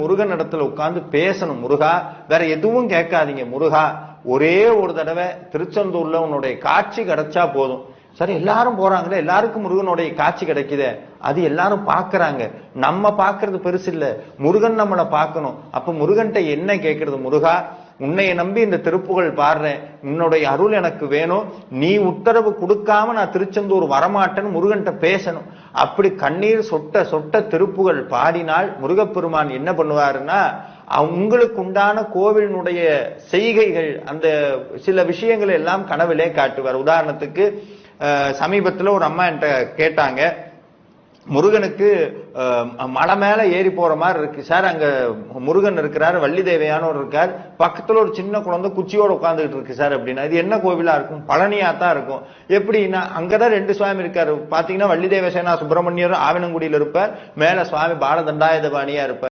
முருகன் இடத்துல உட்கார்ந்து பேசணும். முருகா, வேற எதுவும் கேட்காதீங்க. முருகா, ஒரே ஒரு தடவை திருச்செந்தூர்ல உன்னுடைய காட்சி கிடைச்சா போதும். சரி, எல்லாரும் போறாங்களே, எல்லாருக்கும் முருகனுடைய காட்சி கிடைக்குதே, அது எல்லாரும் பாக்குறாங்க. நம்ம பாக்குறது பெருசு இல்ல, முருகன் நம்மளை பார்க்கணும். அப்ப முருகன்ட்ட என்ன கேட்கறது? முருகா, உன்னைய நம்பி இந்த திருப்புகழ் பாடுறேன், உன்னுடைய அருள் எனக்கு வேணும், நீ உத்தரவு கொடுக்காம நான் திருச்செந்தூர் வரமாட்டேன்னு முருகன்ட்ட பேசணும். அப்படி கண்ணீர் சொட்ட சொட்ட திருப்புகழ் பாடினால் முருகப்பெருமான் என்ன பண்ணுவாருன்னா, உங்களுக்கு உண்டான கோவிலினுடைய செய்கைகள், அந்த சில விஷயங்களை எல்லாம் கனவிலே காட்டுவார். உதாரணத்துக்கு சமீபத்துல ஒரு அம்மா என்கிட்ட கேட்டாங்க, முருகனுக்கு மலை மேல ஏறி போற மாதிரி இருக்கு சார், அங்க முருகன் இருக்கிறாரு, வள்ளி தேவையானவர் இருக்கார், பக்கத்துல ஒரு சின்ன குழந்தை குச்சியோட உட்காந்துட்டு இருக்கு சார் அப்படின்னா, இது என்ன கோவிலா இருக்கும்? பழனியா தான் இருக்கும். எப்படின்னா, அங்கதான் ரெண்டு சுவாமி இருக்காரு. பாத்தீங்கன்னா வள்ளி தேவசேனா சுப்பிரமணியர் ஆவினங்குடியில் இருப்பார், மேல சுவாமி பாலதண்டாயுதபாணியா இருப்பார்.